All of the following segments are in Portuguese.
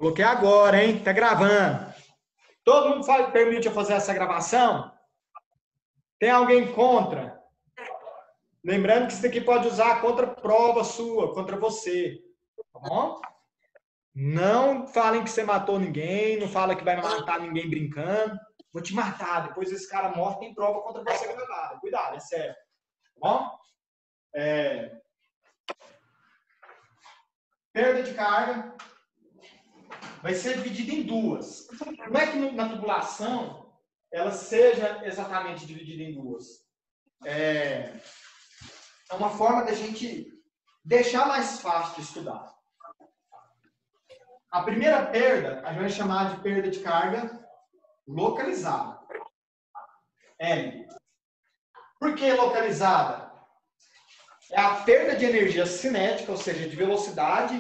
Coloquei agora, hein? Tá gravando. Todo mundo permite eu fazer essa gravação? Tem alguém contra? Lembrando que isso daqui pode usar contra prova sua, contra você. Tá bom? Não falem que você matou ninguém, não fala que vai matar ninguém brincando. Vou te matar, depois esse cara morre, tem prova contra você gravada. Cuidado, é sério. Tá bom? Perda de carga vai ser dividida em duas. Não é que na tubulação ela seja exatamente dividida em duas. É uma forma da gente deixar mais fácil de estudar. A primeira perda, a gente vai chamar de perda de carga localizada. L. Por que localizada? É a perda de energia cinética, ou seja, de velocidade,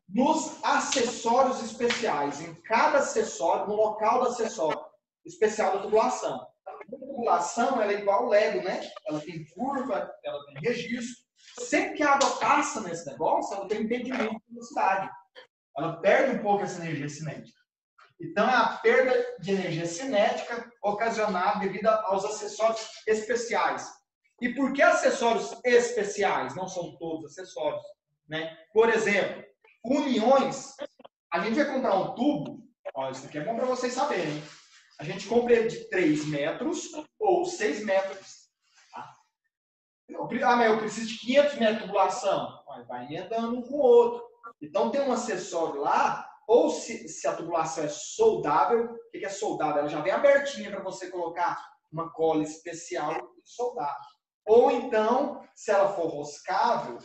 nos acessórios especiais. Em cada acessório, no local do acessório especial da tubulação. A tubulação ela é igual ao Lego, né? Ela tem curva, ela tem registro. Sempre que a água passa nesse negócio, ela tem impedimento de velocidade. Ela perde um pouco essa energia cinética. Então, é a perda de energia cinética ocasionada devido aos acessórios especiais. E por que acessórios especiais? Não são todos acessórios, né? Por exemplo, uniões. A gente vai comprar um tubo. Ó, isso aqui é bom para vocês saberem. A gente compra ele de 3 metros ou 6 metros. Tá? Mas eu preciso de 500 metros de tubulação. Vai emendando um com o outro. Então, tem um acessório lá, ou se a tubulação é soldável, o que é soldável? Ela já vem abertinha para você colocar uma cola especial e soldar. Ou então, se ela for roscável,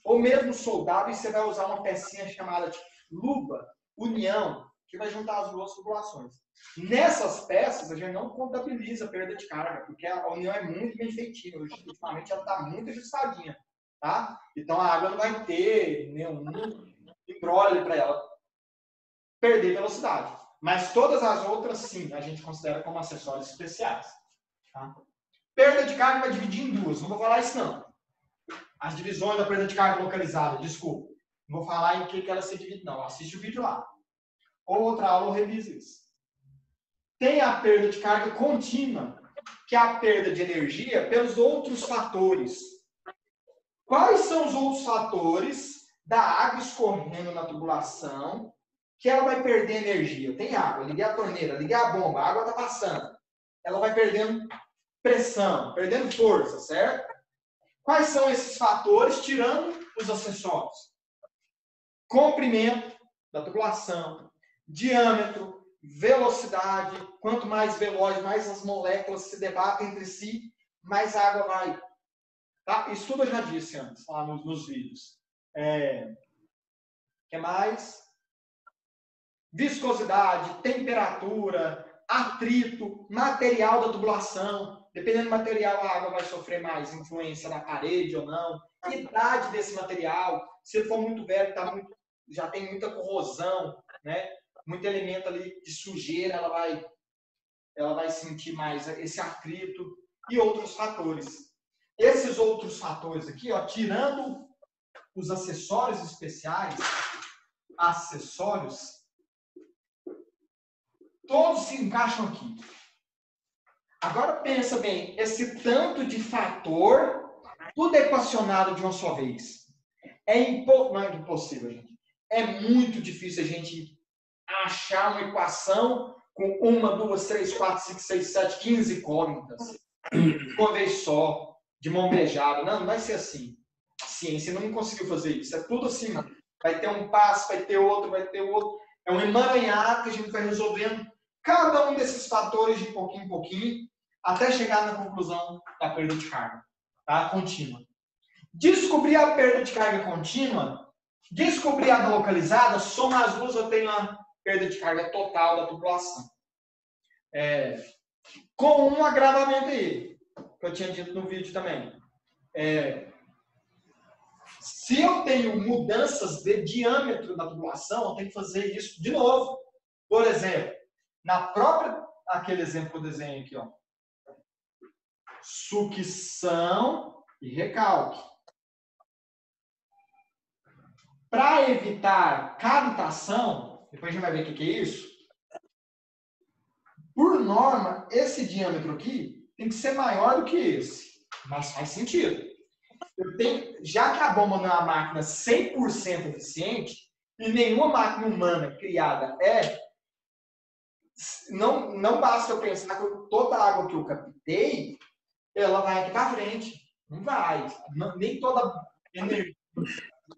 ou mesmo soldável, você vai usar uma pecinha chamada de luva, união, que vai juntar as duas tubulações. Nessas peças, a gente não contabiliza a perda de carga, porque a união é muito bem feitinha. Ultimamente, ela está muito ajustadinha. Tá? Então, a água não vai ter nenhum embrolho para ela perder velocidade. Mas todas as outras, sim, a gente considera como acessórios especiais. Tá? Perda de carga vai dividir em duas. Não vou falar isso, não. As divisões da perda de carga localizada, desculpa. Não vou falar em que ela se divide, não. Assiste o vídeo lá. Ou outra aula, ou revisa isso. Tem a perda de carga contínua, que é a perda de energia pelos outros fatores. Quais são os outros fatores da água escorrendo na tubulação que ela vai perder energia? Tem água, liguei a torneira, liguei a bomba, a água está passando. Ela vai perdendo pressão, perdendo força, certo? Quais são esses fatores, tirando os acessórios? Comprimento da tubulação, diâmetro, velocidade. Quanto mais veloz, mais as moléculas se debatem entre si, mais a água vai. Tá? Isso tudo eu já disse antes, lá nos vídeos. Que mais? Viscosidade, temperatura, atrito, material da tubulação. Dependendo do material, a água vai sofrer mais influência na parede ou não. Idade desse material. Se ele for muito velho, já tem muita corrosão, né? Muito elemento ali de sujeira, ela vai sentir mais esse atrito e outros fatores. Esses outros fatores aqui, ó, tirando os acessórios especiais, todos se encaixam aqui. Agora pensa bem, esse tanto de fator, tudo equacionado de uma só vez. Não é impossível, gente. É muito difícil a gente achar uma equação com 1, 2, 3, 4, 5, 6, 7, 15 incógnitas. De uma vez só, de mão beijada. Não vai ser assim. A ciência não conseguiu fazer isso. É tudo assim. Vai ter um passo, vai ter outro, vai ter outro. É um emaranhado que a gente vai resolvendo cada um desses fatores de pouquinho em pouquinho, até chegar na conclusão da perda de carga, tá? Contínua. Descobrir a perda de carga contínua, descobrir a localizada, soma as duas, eu tenho a perda de carga total da tubulação. Com um agravamento aí, que eu tinha dito no vídeo também. Se eu tenho mudanças de diâmetro na tubulação, eu tenho que fazer isso de novo. Por exemplo, aquele exemplo que eu desenho aqui, ó. Sucção e recalque. Para evitar cavitação, depois a gente vai ver o que é isso. Por norma, esse diâmetro aqui tem que ser maior do que esse. Mas faz sentido. Já que a bomba não é uma máquina 100% eficiente, e nenhuma máquina humana criada não basta eu pensar que toda a água que eu captei, ela vai aqui para frente. Não vai. Nem toda energia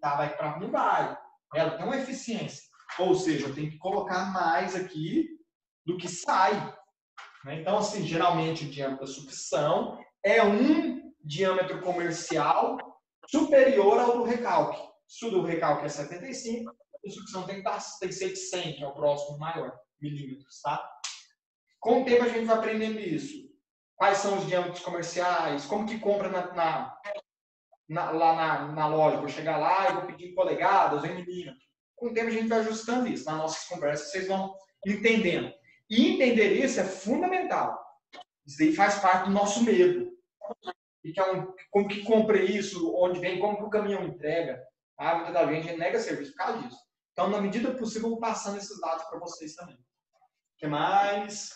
vai para frente. Não vai. Ela tem uma eficiência. Ou seja, eu tenho que colocar mais aqui do que sai. Então, assim, geralmente o diâmetro da sucção é um diâmetro comercial superior ao do recalque. Se o do recalque é 75, a sucção tem que ser de 100, que é o próximo maior, milímetros, tá? Com o tempo a gente vai aprendendo isso. Quais são os diâmetros comerciais, como que compra lá na loja. Vou chegar lá e vou pedir polegadas ou em milímetros. Com o tempo a gente vai ajustando isso. Nas nossas conversas vocês vão entendendo. E entender isso é fundamental. Isso aí faz parte do nosso medo. E como que compra isso, onde vem, como que o caminhão entrega. Muita da gente nega serviço por causa disso. Então, na medida possível, eu vou passando esses dados para vocês também. O que mais?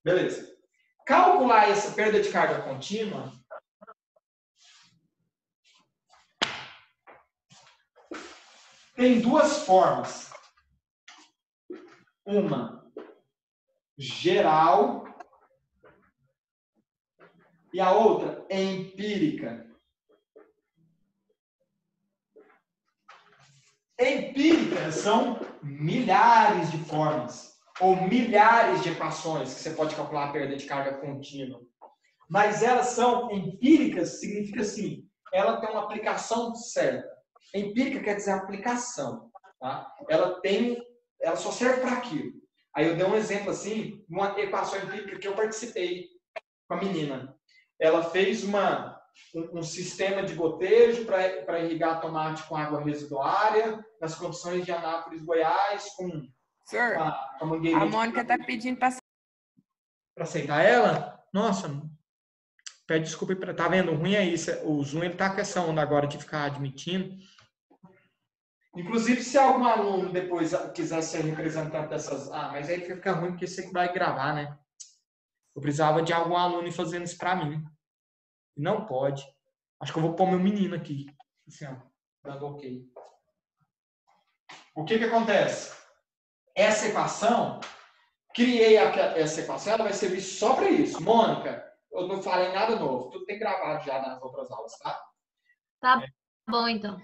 Beleza. Calcular essa perda de carga contínua tem duas formas. Uma geral e a outra é empírica. Empíricas são milhares de formas ou milhares de equações que você pode calcular a perda de carga contínua. Mas elas são empíricas, significa assim, ela tem uma aplicação certa. Empírica quer dizer aplicação. Tá? Ela só serve para aquilo. Aí eu dei um exemplo assim, uma equação empírica que eu participei com a menina. Ela fez um sistema de gotejo para irrigar tomate com água residuária, nas condições de Anápolis, Goiás, com Senhor, a mangueirinha. a Mônica está pedindo para aceitar ela? Nossa, pede desculpa. Tá vendo? O ruim é isso. O Zoom ele tá com essa onda agora de ficar admitindo. Inclusive, se algum aluno depois quiser ser representante dessas... mas aí fica ruim porque você que vai gravar, né? Eu precisava de algum aluno fazendo isso para mim. Não pode. Acho que eu vou pôr meu menino aqui. Assim, ó, dando ok. O que acontece? Essa equação, criei essa equação, ela vai servir só para isso. Mônica, eu não falei nada novo. Tudo tem gravado já nas outras aulas, tá? Tá bom, então.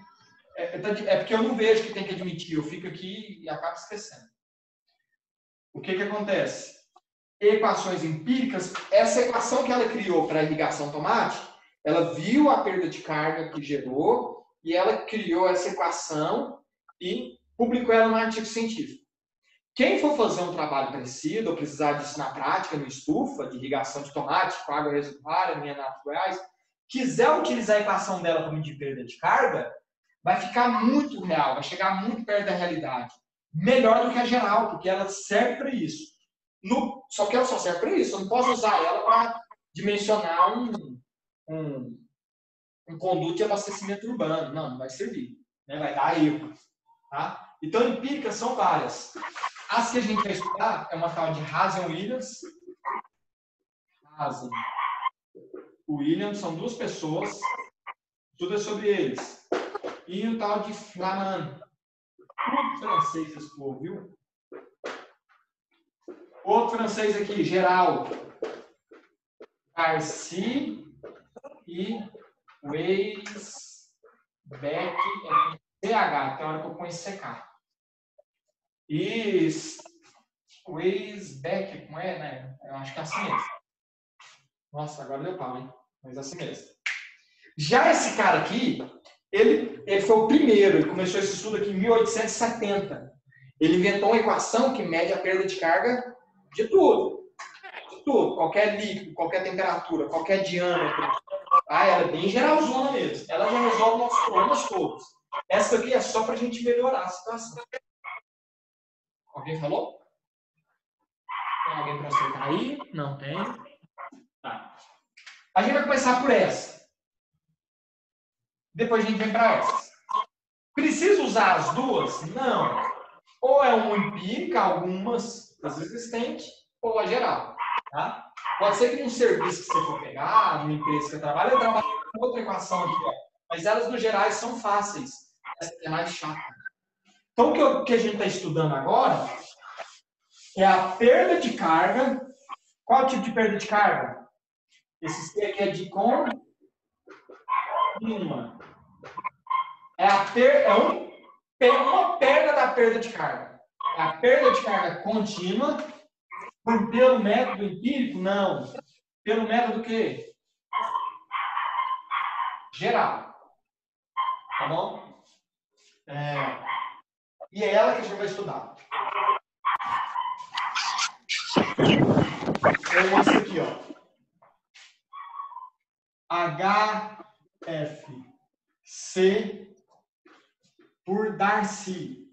É porque eu não vejo que tem que admitir. Eu fico aqui e acabo esquecendo. O que acontece? Equações empíricas, essa equação que ela criou para a irrigação tomate, ela viu a perda de carga que gerou e ela criou essa equação e publicou ela no artigo científico. Quem for fazer um trabalho parecido ou precisar disso na prática, no estufa de irrigação de tomate com água residuária, em Anápolis, Goiás, quiser utilizar a equação dela para medir perda de carga, vai ficar muito real, vai chegar muito perto da realidade. Melhor do que a geral, porque ela serve para isso. Só que ela só serve para isso. Eu não posso usar ela para dimensionar um conduto de abastecimento urbano. Não vai servir. Né? Vai dar erro. Tá? Então, empíricas são várias. As que a gente vai estudar é uma tal de Hazen-Williams. Hazen-Williams são duas pessoas. Tudo é sobre eles. E o tal de Flaman. Tudo francês esse povo, viu? Outro francês aqui, geral. Garcia e Weisbeck. CH, tem hora que eu ponho CK. E Weisbeck, como é, né? Eu acho que é assim mesmo. Nossa, agora deu pau, hein? Mas é assim mesmo. Já esse cara aqui, ele foi o primeiro, ele começou esse estudo aqui em 1870. Ele inventou uma equação que mede a perda de carga de tudo. De tudo. Qualquer líquido, qualquer temperatura, qualquer diâmetro. Ela é bem geralzona mesmo. Ela já resolve nossos problemas todos. Essa aqui é só para a gente melhorar a situação. Alguém falou? Tem alguém para aceitar aí? Não tem. Tá. A gente vai começar por essa. Depois a gente vem para essa. Precisa usar as duas? Não. Ou é uma empírica, algumas existentes, ou a geral. Tá? Pode ser que num serviço que você for pegar, numa empresa que você trabalha, eu trabalho com outra equação aqui, ó. Mas elas, no geral, são fáceis. Essa é mais chata. Então, o que a gente está estudando agora é a perda de carga. Qual tipo de perda de carga? Esse C aqui é de contínua. É uma perda da perda de carga. É a perda de carga contínua pelo método empírico? Não. Pelo método quê? Geral. Tá bom? E é ela que a gente vai estudar. É esse aqui, ó. HFC por Darcy.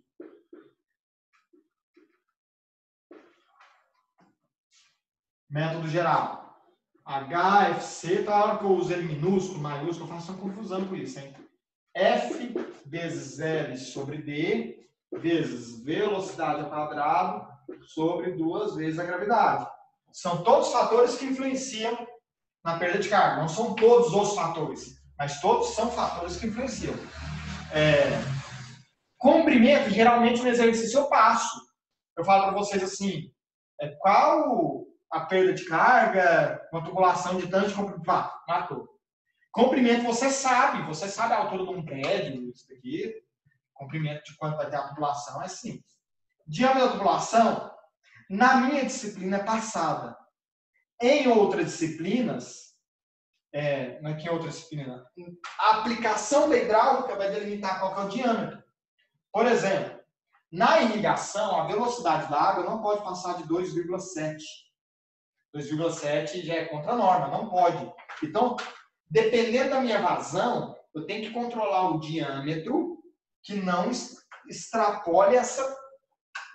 Método geral. HFC, tá? A hora que eu uso ele minúsculo, maiúsculo, eu faço uma confusão com isso, hein? F vezes L sobre D vezes velocidade ao quadrado sobre 2 vezes a gravidade. São todos fatores que influenciam na perda de carga. Não são todos os fatores, mas todos são fatores que influenciam. Comprimento, geralmente no exercício eu passo. Eu falo para vocês assim, qual a perda de carga, uma tubulação de tanto de comprimento? Matou. Comprimento você sabe a altura de um prédio, isso daqui. Comprimento de quanto vai ter a tubulação é simples. Diâmetro da tubulação, na minha disciplina passada, em outras disciplinas, não é que em outra disciplina, a aplicação da hidráulica vai delimitar qual que é o diâmetro. Por exemplo, na irrigação, a velocidade da água não pode passar de 2,7. 2,7 já é contra a norma, não pode. Então, dependendo da minha vazão, eu tenho que controlar o diâmetro que não extrapole essa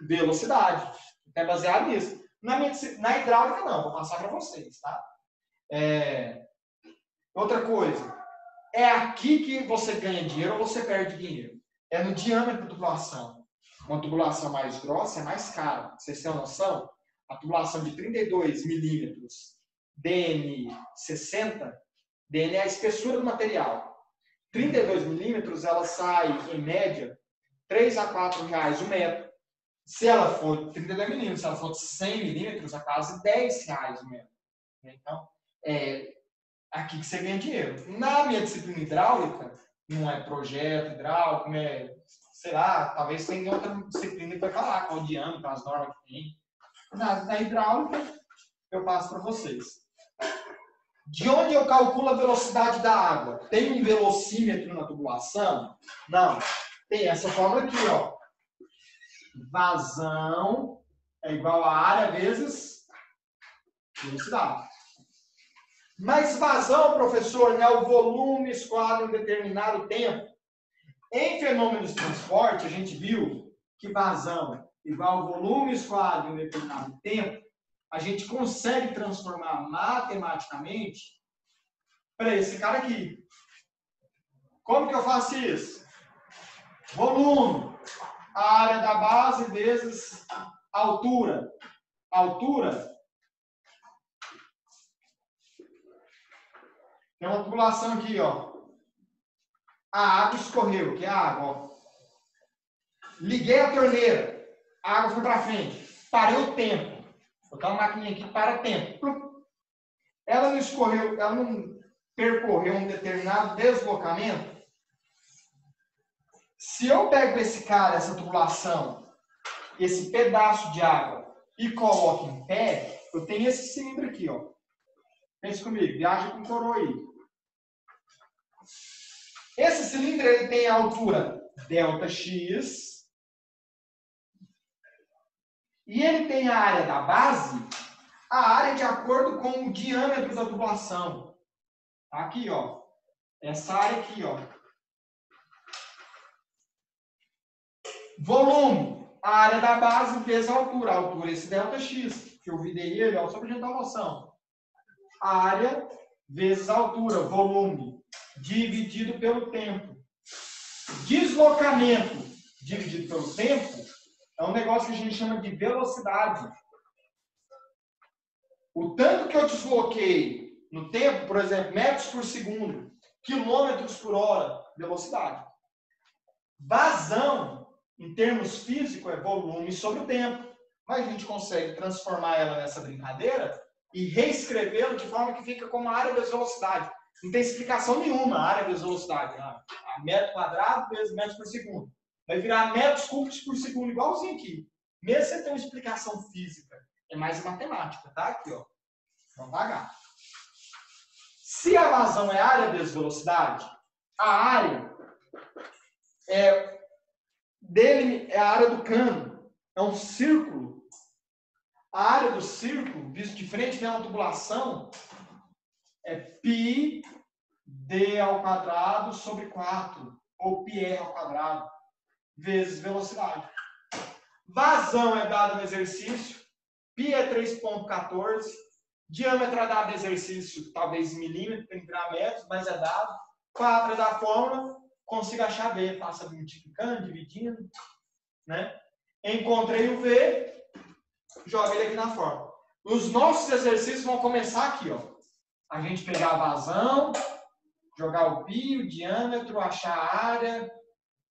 velocidade. É baseado nisso. Na hidráulica, não. Vou passar para vocês, tá? Outra coisa. É aqui que você ganha dinheiro ou você perde dinheiro. É no diâmetro da tubulação. Uma tubulação mais grossa é mais cara. Vocês têm uma noção? A tubulação de 32 milímetros, DN 60, DN é a espessura do material. 32 milímetros, ela sai, em média, R$ 3 a R$ 4 o metro. Se ela for 32 milímetros, se ela for 100 milímetros, a quase R$ 10 o metro. Então, aqui que você ganha dinheiro. Na minha disciplina hidráulica, não é projeto hidráulico, sei lá, talvez tenha outra disciplina que vai falar qual o diâmetro, as normas que tem. Na hidráulica, eu passo para vocês. De onde eu calculo a velocidade da água? Tem um velocímetro na tubulação? Não. Tem essa fórmula aqui, ó. Vazão é igual a área vezes velocidade. Mas vazão, professor, não é o volume escoado em determinado tempo. Em fenômenos de transporte, a gente viu que vazão igual ao volume escoado em determinado tempo, a gente consegue transformar matematicamente para esse cara aqui. Como que eu faço isso? Volume, a área da base vezes altura. Altura tem uma tubulação aqui, ó. A água escorreu, que é a água, ó. Liguei a torneira, a água foi para frente, parei o tempo. Vou botar uma maquininha aqui que para tempo. Ela não escorreu, ela não percorreu um determinado deslocamento. Se eu pego esse cara, essa tubulação, esse pedaço de água e coloco em pé, eu tenho esse cilindro aqui, ó. Pense comigo, viaja com coroa aí. Esse cilindro ele tem a altura ΔX e ele tem a área da base, a área de acordo com o diâmetro da tubulação. Tá aqui, ó. Essa área aqui, ó. Volume, a área da base vezes a altura. A altura, esse ΔX, que eu videi ele, ó, só para a gente dar uma noção. A área vezes a altura, volume, dividido pelo tempo. Deslocamento dividido pelo tempo É um negócio que a gente chama de velocidade. O tanto que eu desloquei no tempo, por exemplo, metros por segundo, quilômetros por hora, velocidade. Vazão, em termos físicos, é volume sobre o tempo. Mas a gente consegue transformar ela nessa brincadeira e reescrevê-la de forma que fica como a área vezes velocidade. Não tem explicação nenhuma a área vezes velocidade. A metro quadrado vezes metros por segundo. Vai virar metros cúbicos por segundo, igualzinho aqui. Mesmo sem ter uma explicação física. É mais matemática, tá? Aqui, ó. Vamos pagar. Se a vazão é área vezes velocidade, a área dele é a área do cano. É um círculo. A área do círculo, visto de frente, tem uma tubulação, é π d ao quadrado sobre 4, ou πr ao quadrado, vezes velocidade. Vazão é dado no exercício, π é 3,14, diâmetro é dado no exercício, talvez em milímetros, tem que virar metros, mas é dado. 4 é da fórmula, consigo achar V, passa multiplicando, dividindo, né? Encontrei o V, joga ele aqui na fórmula. Os nossos exercícios vão começar aqui, ó. A gente pegar a vazão, jogar o π, o diâmetro, achar a área,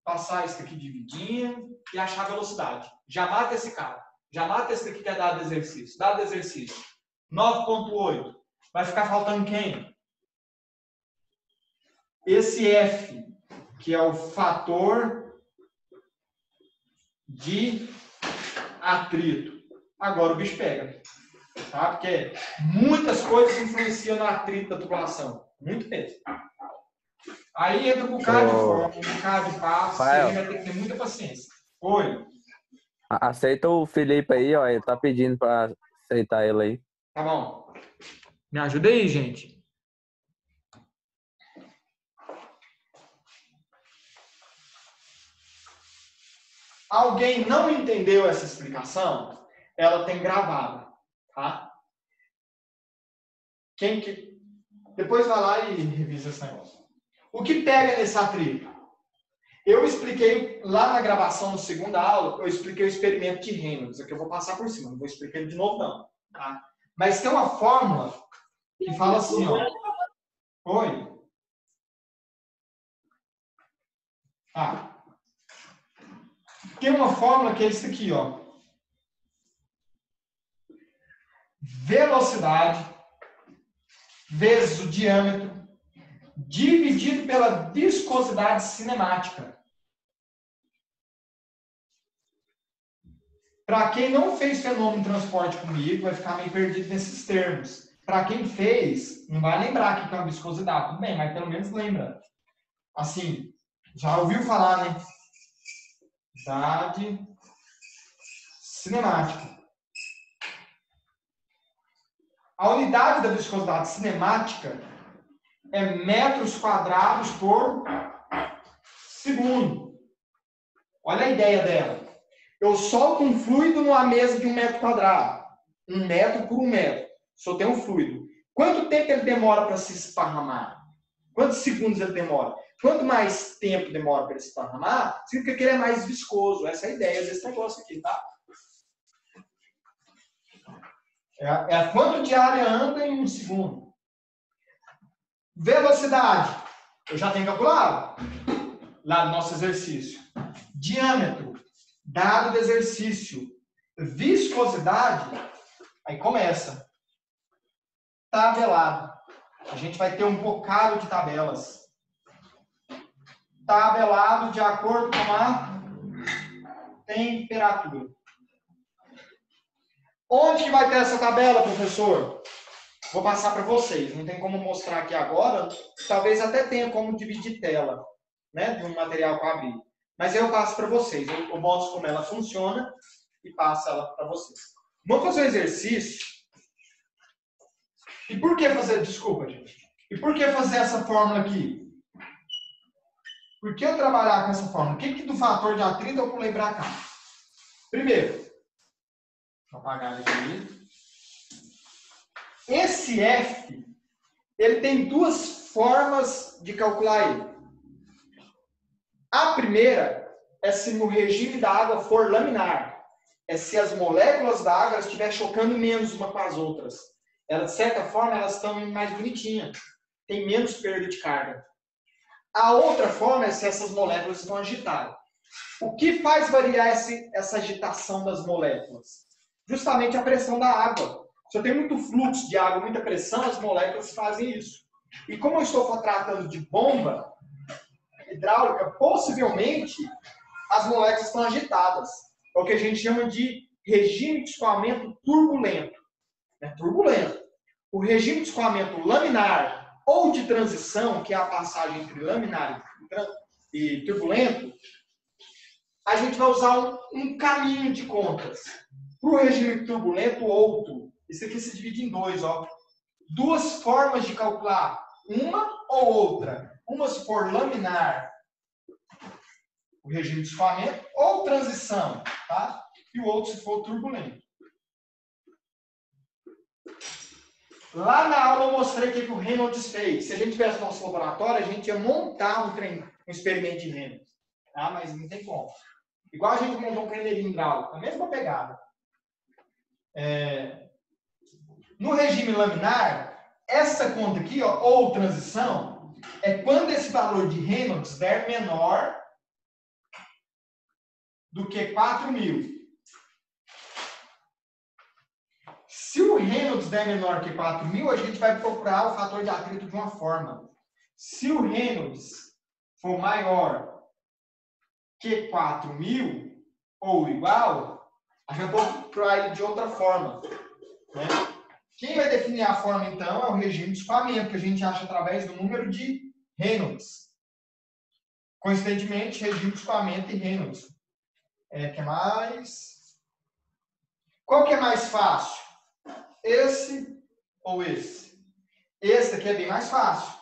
passar isso aqui dividindo e achar a velocidade. Já mata esse cara. Já mata esse daqui que é dado exercício. Dado exercício. 9,8. Vai ficar faltando quem? Esse F, que é o fator de atrito. Agora o bicho pega. Tá? Porque muitas coisas influenciam no atrito da tubulação. Muito mesmo. Aí entra o bocado de forma, um bocado de passo, e ele vai ter que ter muita paciência. Oi. Aceita o Felipe aí, ó. Ele tá pedindo pra aceitar ele aí. Tá bom. Me ajuda aí, gente. Alguém não entendeu essa explicação? Ela tem gravada, tá? Depois vai lá e revisa esse negócio. O que pega nesse atrito? Eu expliquei lá na gravação, na segunda aula, eu expliquei o experimento de Reynolds. Aqui eu vou passar por cima, não vou explicar ele de novo, não. Tá? Mas tem uma fórmula que fala assim, ó. Oi. Tem uma fórmula que é isso aqui, ó. Velocidade vezes o diâmetro dividido pela viscosidade cinemática. Para quem não fez fenômeno de transporte comigo, vai ficar meio perdido nesses termos. Para quem fez, não vai lembrar que é uma viscosidade. Tudo bem, mas pelo menos lembra. Assim, já ouviu falar, né? Viscosidade cinemática. A unidade da viscosidade cinemática é metros quadrados por segundo. Olha a ideia dela. Eu solto um fluido numa mesa de 1 metro quadrado. 1 metro por 1 metro. Soltei um fluido. Quanto tempo ele demora para se esparramar? Quantos segundos ele demora? Quanto mais tempo demora para ele se esparramar, significa que ele é mais viscoso. Essa é a ideia desse negócio aqui, tá? É quanto de área anda em 1 segundo. Velocidade. Eu já tenho calculado. Lá no nosso exercício. Diâmetro. Dado do exercício. Viscosidade. Aí começa. Tabelado. A gente vai ter um bocado de tabelas. Tabelado de acordo com a temperatura. Onde que vai ter essa tabela, professor? Vou passar para vocês. Não tem como mostrar aqui agora. Talvez até tenha como dividir tela, né, de um material para abrir. Mas eu passo para vocês. Eu mostro como ela funciona e passo ela para vocês. Vamos fazer um exercício. E por que fazer... Desculpa, gente. E por que fazer essa fórmula aqui? Por que eu trabalhar com essa fórmula? O que do fator de atrito eu pulei para cá? Primeiro, vou apagar ele aqui. Esse F, ele tem duas formas de calcular ele. A primeira é se no regime da água for laminar. é se as moléculas da água estiverem chocando menos uma com as outras. Elas, de certa forma, elas estão mais bonitinhas. Tem menos perda de carga. A outra forma é se essas moléculas estão agitadas. O que faz variar essa agitação das moléculas? Justamente a pressão da água. Se eu tenho muito fluxo de água, muita pressão, as moléculas fazem isso. E como eu estou tratando de bomba hidráulica, possivelmente as moléculas estão agitadas. É o que a gente chama de regime de escoamento turbulento. Turbulento. O regime de escoamento laminar ou de transição, que é a passagem entre laminar e turbulento, a gente vai usar um caminho de contas. Para o regime turbulento, outro. Isso aqui se divide em dois. Ó. Duas formas de calcular. Uma ou outra. Uma se for laminar, o regime de escoamento, ou transição. Tá? E o outro se for turbulento. Lá na aula eu mostrei o que o Reynolds fez. Se a gente tivesse no nosso laboratório, a gente ia montar um experimento de Reynolds. Tá? Mas não tem como. Igual a gente montou um peneirinho hidráulico. A mesma pegada. No regime laminar, essa conta aqui, ó, ou transição, é quando esse valor de Reynolds der menor do que 4.000. Se o Reynolds der menor que 4.000, a gente vai procurar o fator de atrito de uma forma. Se o Reynolds for maior que 4.000 ou igual, a gente vai procurar ele de outra forma. Né? Quem vai definir a forma, então, é o regime de escoamento, que a gente acha através do número de Reynolds. Coincidentemente, regime de escoamento e Reynolds. Que mais? Qual que é mais fácil? Esse ou esse? Esse aqui é bem mais fácil.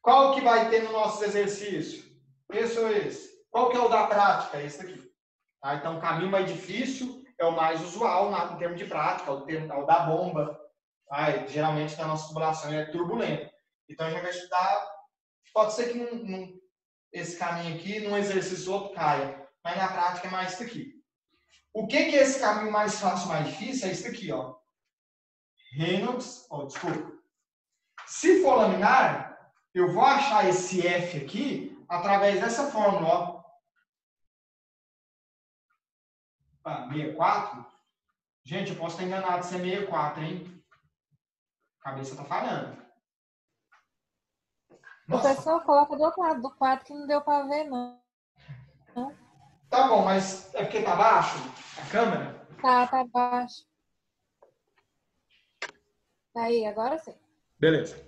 Qual que vai ter no nosso exercício? Esse ou esse? Qual que é o da prática? Esse aqui. Tá? Então, o caminho mais difícil é o mais usual em termos de prática, o da bomba. Tá? Geralmente, na nossa simulação, é turbulento. Então, a gente vai estudar. Pode ser que esse caminho aqui, num exercício outro, caia. Mas na prática é mais isso aqui. O que é esse caminho mais fácil, mais difícil? É isso aqui, ó. Reynolds, desculpa. Se for laminar, eu vou achar esse F aqui através dessa fórmula, ó. 64. Gente, eu posso estar enganado se é 64, hein? A cabeça tá falhando. Nossa. Professor, coloca do outro lado do quadro que não deu para ver, não. Tá bom, mas é porque tá baixo a câmera? Tá baixo. Tá aí, agora sim. Beleza.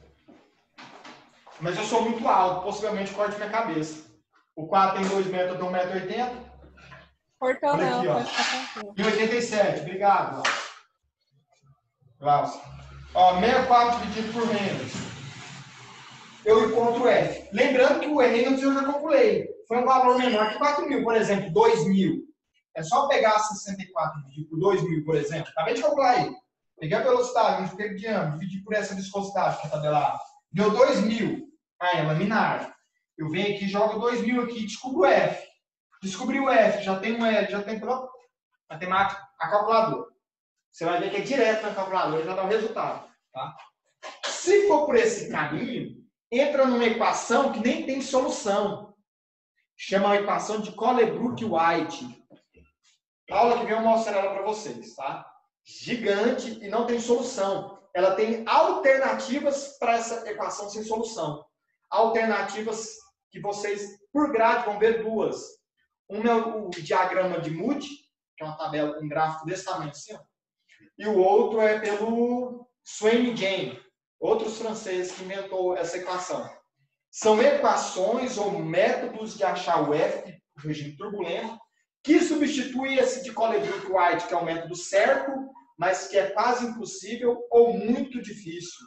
Mas eu sou muito alto, possivelmente corte minha cabeça. O quadro tem 2 metros, eu tenho 1,80 m. Cortou Olha não, aqui, pode ficar tranquilo. 1,87 m. Obrigado, Glaucio. Ó, 64 dividido por Reynolds. Eu encontro o F. Lembrando que o Reynolds eu já calculei. Foi um valor menor que 4.000, por exemplo, 2.000. É só pegar 64 dividir por 2.000, por exemplo. Acabei de calcular aí. Peguei a velocidade, multipliquei de diâmetro, dividi por essa viscosidade que é tabelada. Deu 2.000. É laminar. Eu venho aqui, jogo 2.000 aqui e descubro o F. Descobri o F, já tem um L, já tem matemática, a calculadora. Você vai ver que é direto na calculadora, já dá o resultado. Tá? Se for por esse caminho, entra numa equação que nem tem solução. Chama a equação de Colebrook-White. Na aula que vem eu mostro ela para vocês. Tá? Gigante e não tem solução. Ela tem alternativas para essa equação sem solução. Alternativas que vocês, por grade, vão ver duas. Uma é o diagrama de Moody, que é uma tabela com um gráfico desse tamanho assim, ó. E o outro é pelo Swain-Jain, outros franceses que inventou essa equação. São equações ou métodos de achar o F, o regime turbulento, que substitui esse de Colebrook-White, que é o método certo, mas que é quase impossível ou muito difícil.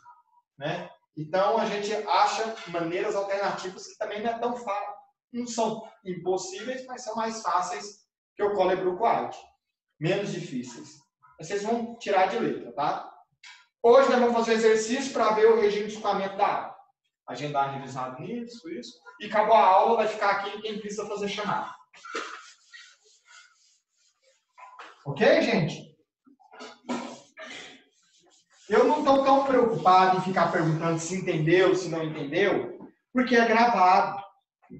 Né? Então, a gente acha maneiras alternativas que também não é tão fácil. Não são impossíveis, mas são mais fáceis que o Colebrook-White. Menos difíceis. Vocês vão tirar de letra, tá? Hoje nós vamos fazer um exercício para ver o regime de escoamento da água. Agendar revisado nisso, isso. E acabou a aula, vai ficar aqui quem precisa fazer chamada. Ok, gente? Eu não estou tão preocupado em ficar perguntando se entendeu, se não entendeu, porque é gravado.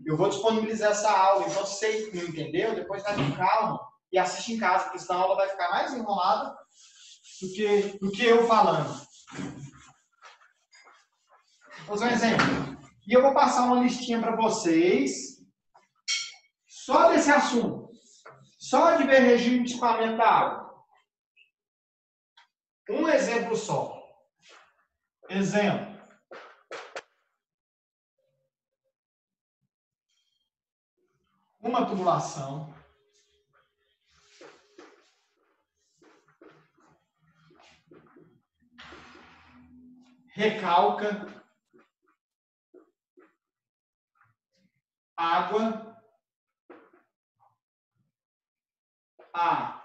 Eu vou disponibilizar essa aula, então se você não entendeu, depois vai com calma e assiste em casa, porque senão a aula vai ficar mais enrolada do que eu falando. Vou fazer um exemplo. E eu vou passar uma listinha para vocês só desse assunto. Só de ver regime de escoamento da água. Um exemplo só. Exemplo. Uma tubulação. Recalca. Água. A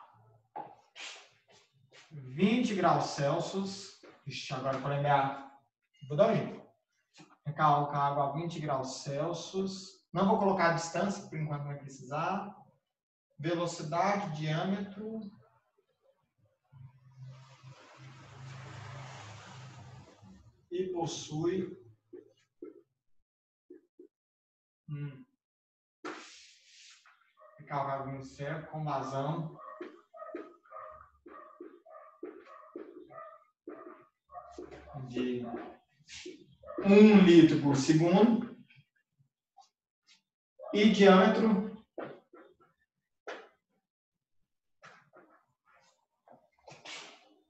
20 graus Celsius. Ixi, agora para lembrar. Vou dar um jeito. Recalca água a 20 graus Celsius. Não vou colocar a distância, por enquanto não vai precisar. Velocidade, diâmetro. E possui recalca água certo com vazão de 1 litro por segundo e diâmetro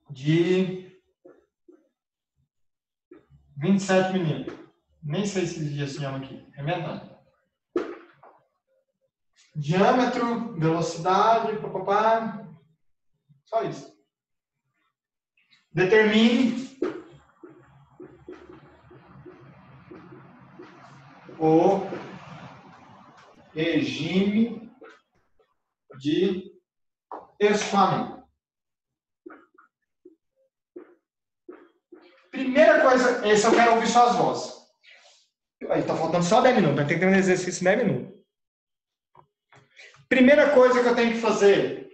de 27 milímetros. Nem sei se existe esse nome aqui. Inventando. Diâmetro, velocidade, papapá. Só isso. Determine o regime de escoamento. Primeira coisa, esse eu quero ouvir suas vozes. Aí tá faltando só 10 minutos, mas tem que ter um exercício em 10 minutos. Primeira coisa que eu tenho que fazer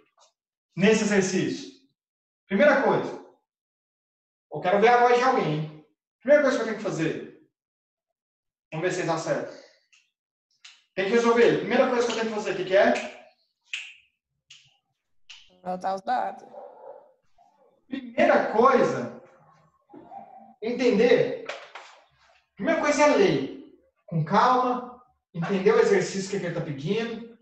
nesse exercício. Primeira coisa. Eu quero ver a voz de alguém, hein? Primeira coisa que eu tenho que fazer. Vamos ver se vocês acertam. Tem que resolver. Primeira coisa que eu tenho que fazer, o que é? Anotar os dados. Primeira coisa, entender. Primeira coisa é ler. Com calma, entender o exercício que ele está pedindo.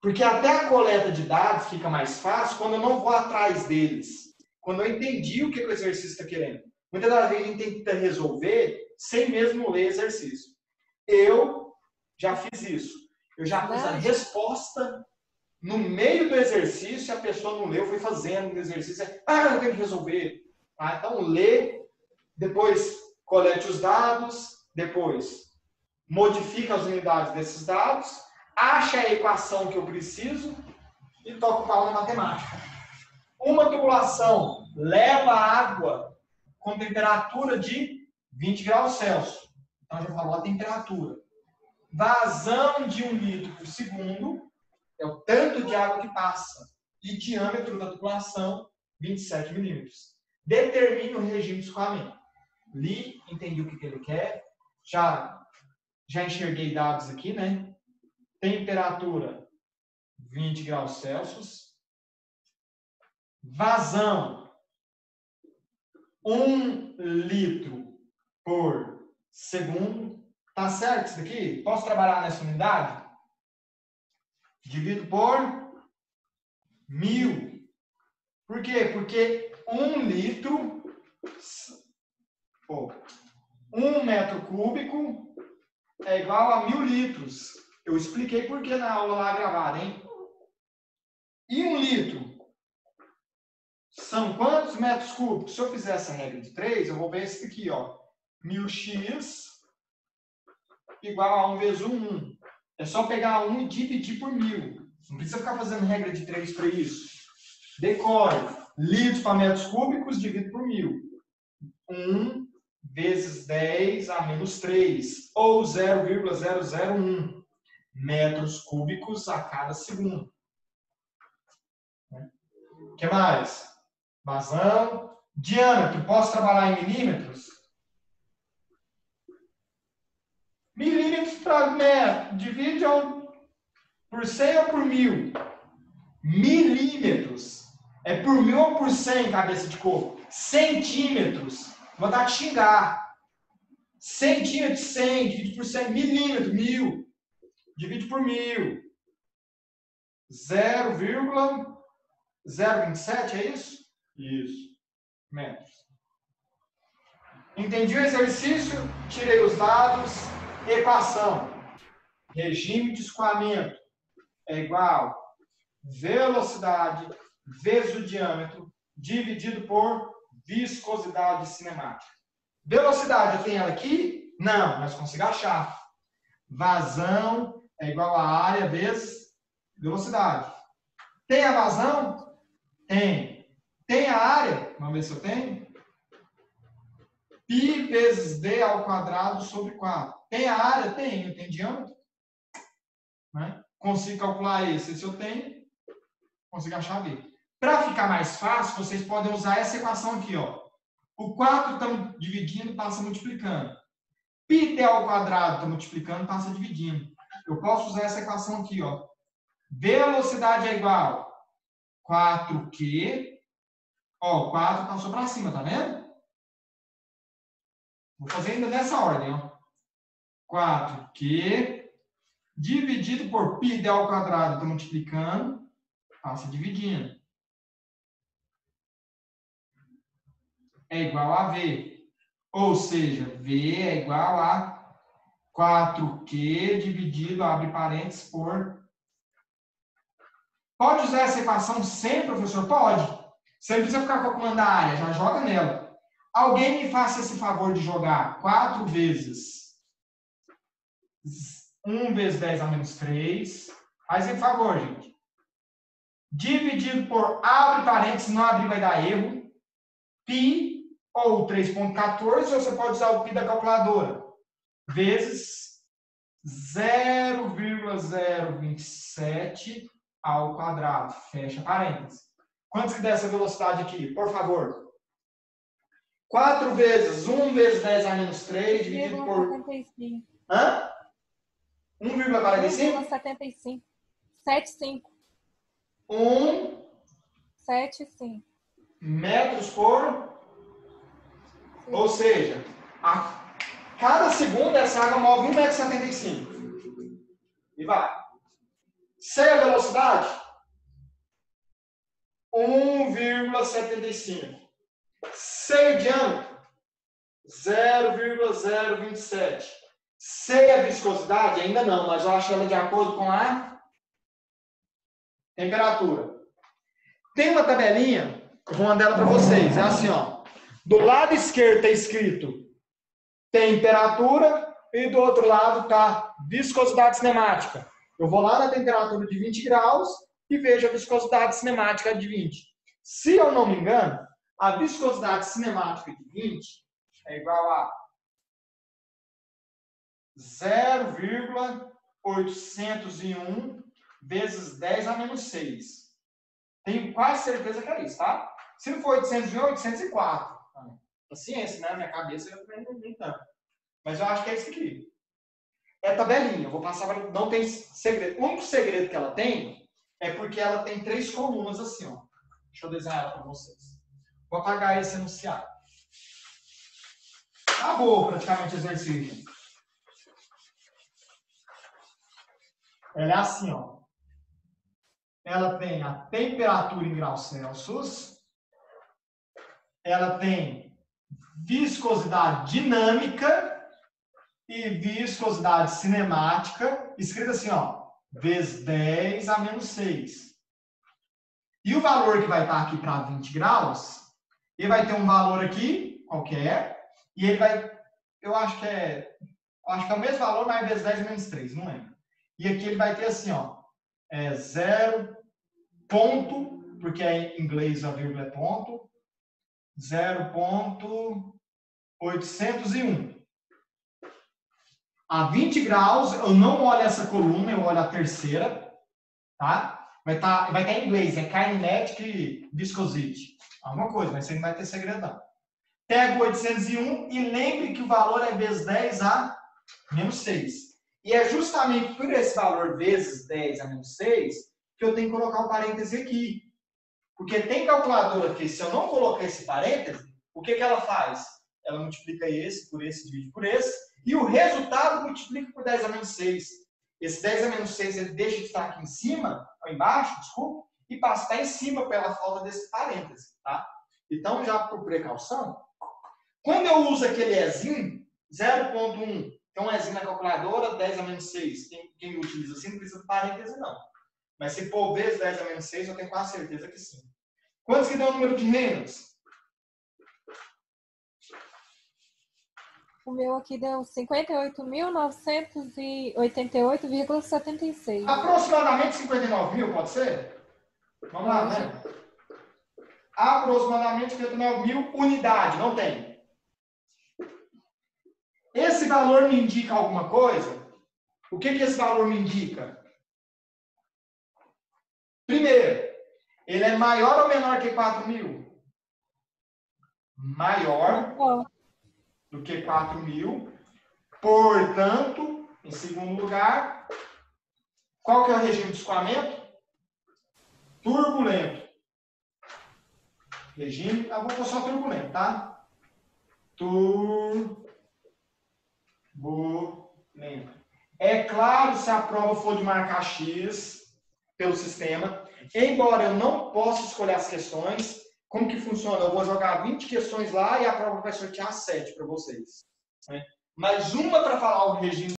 Porque até a coleta de dados fica mais fácil quando eu não vou atrás deles. Quando eu entendi o que o exercício está querendo. Muitas das vezes a gente tenta resolver sem mesmo ler exercício. Eu já fiz isso. Eu já fiz a resposta no meio do exercício e a pessoa não leu, foi fazendo o exercício. Eu tenho que resolver. Ah, então lê, depois colete os dados, depois modifica as unidades desses dados, acha a equação que eu preciso e toca o pau na matemática. Uma tubulação leva água com temperatura de 20 graus Celsius. Então, já falou a temperatura. Vazão de 1 litro por segundo é o tanto de água que passa. E diâmetro da tubulação, 27 milímetros. Determine o regime de escoamento. Li, entendi o que ele quer. Já enxerguei dados aqui, né? Temperatura, 20 graus Celsius. Vazão, 1 litro por segundo. Tá certo isso daqui? Posso trabalhar nessa unidade? Divido por 1000. Por quê? Porque 1 litro, 1 metro cúbico é igual a 1000 litros. Eu expliquei por que na aula lá gravada, hein? E 1 litro são quantos metros cúbicos? Se eu fizer essa regra de 3, eu vou ver esse aqui, ó. 1000x igual a 1 vezes 1. É só pegar 1 e dividir por 1000. Não precisa ficar fazendo regra de 3 para isso. Decore. Litros para metros cúbicos, divido por 1000. 1 vezes 10 a menos 3. Ou 0,001 metros cúbicos a cada segundo. que mais? Vazão. Diâmetro, posso trabalhar em milímetros? Milímetros para metro. Divide por 100 ou por 1000? Milímetros. É por 1000 ou por 100, cabeça de coco? Centímetros. Vou dar te xingar. Centímetro, 100. Divide por 100. Milímetro, 1000. Divide por 1000. 0,027, é isso? Isso. Metros. Entendi o exercício? Tirei os dados. Equação. Regime de escoamento é igual velocidade vezes o diâmetro dividido por viscosidade cinemática. Velocidade, eu tenho ela aqui? Não, mas consigo achar. Vazão é igual a área vezes velocidade. Tem a vazão? Tem. Tem a área? Vamos ver se eu tenho. Π vezes D ao quadrado sobre 4. Tem a área? Tenho. Tem diâmetro? Né? Consigo calcular esse. Se eu tenho, consigo achar B. Para ficar mais fácil, vocês podem usar essa equação aqui. Ó. O 4 estamos dividindo, passa multiplicando. Π ao quadrado está multiplicando, passa dividindo. Eu posso usar essa equação aqui. Ó. Velocidade é igual 4Q. Ó, o 4 passou para cima, tá vendo? Vou fazer ainda nessa ordem. Ó. 4Q dividido por π ao quadrado, está multiplicando, passa dividindo. É igual a V. Ou seja, V é igual a 4Q dividido, abre parênteses, por... Pode usar essa equação sempre, professor? Pode. Você não precisa ficar calculando a área, já joga nela. Alguém me faça esse favor de jogar 4 vezes 1 vezes 10 a menos 3. Faz esse favor, gente. Dividido por, abre parênteses, não abrir vai dar erro. Π, ou 3,14, ou você pode usar o π da calculadora. Vezes 0,027 ao quadrado. Fecha parênteses. Quanto que dá essa velocidade aqui? Por favor. 4 vezes 1 vezes 10 a menos 3, dividido por... 1,75. Hã? 1,45? 1,75. 75. 75. Metros por... Sim. Ou seja, a cada segundo essa água move 1,75 m. E vai. Sei a velocidade? 1,75. Sei o diâmetro? 0,027. Sei a viscosidade? Ainda não, mas eu acho ela de acordo com a temperatura. Tem uma tabelinha, eu vou mandar ela para vocês. É assim, ó. Do lado esquerdo está escrito temperatura e do outro lado está viscosidade cinemática. Eu vou lá na temperatura de 20 graus e vejo a viscosidade cinemática de 20. Se eu não me engano, a viscosidade cinemática de 20 é igual a 0,801 vezes 10 a menos 6. Tenho quase certeza que é isso, tá? Se não for 801, é 804. É ciência, né? Minha cabeça eu também não tanto. Mas eu acho que é isso aqui. É tabelinha. Eu vou passar para... Não tem segredo. O único segredo que ela tem é porque ela tem 3 colunas assim, ó. Deixa eu desenhar ela para vocês. Vou apagar esse enunciado. Acabou praticamente o exercício. Ela é assim, ó. Ela tem a temperatura em graus Celsius. Ela tem viscosidade dinâmica e viscosidade cinemática, escrito assim, ó, vezes 10 a menos 6. E o valor que vai estar aqui para 20 graus, ele vai ter um valor aqui, qualquer, e ele vai, eu acho que é o mesmo valor, mas vezes 10 a menos 3, não lembro. E aqui ele vai ter assim, ó, 0 ponto, porque em inglês a vírgula é ponto, 0,801. A 20 graus, eu não olho essa coluna, eu olho a terceira, tá? Vai estar em inglês, é Kinetic Viscosity. Alguma coisa, mas você não vai ter segredo não. Pega o 801 e lembre que o valor é vezes 10 a menos 6. E é justamente por esse valor vezes 10 a menos 6 que eu tenho que colocar um parêntese aqui. Porque tem calculadora que, se eu não colocar esse parêntese, o que ela faz? Ela multiplica esse, divide por esse, e o resultado multiplica por 10 a menos 6. Esse 10 a menos 6 ele deixa de estar aqui em cima, ou embaixo, desculpa, e passa a estar em cima pela falta desse parêntese. Tá? Então, já por precaução, quando eu uso aquele Ezinho, 0,1, tem um Ezinho na calculadora, 10 a menos 6. Quem utiliza assim não precisa de parêntese, não. Mas se for vezes 10 a menos 6, eu tenho quase certeza que sim. Quantos que dá o número de Reynolds? O meu aqui deu 58.988,76. Aproximadamente 59 mil, pode ser? Vamos lá, né? Aproximadamente 59 mil unidade, não tem. Esse valor me indica alguma coisa? O que esse valor me indica? Primeiro, ele é maior ou menor que 4 mil? Maior do que 4 mil. Portanto, em segundo lugar, qual que é o regime de escoamento? Turbulento. Regime, eu vou pôr só turbulento, tá? Turbulento. É claro, se a prova for de marcar X pelo sistema, embora eu não possa escolher as questões, como que funciona? Eu vou jogar 20 questões lá e a prova vai sortear 7 para vocês. Né? Mais uma para falar o regime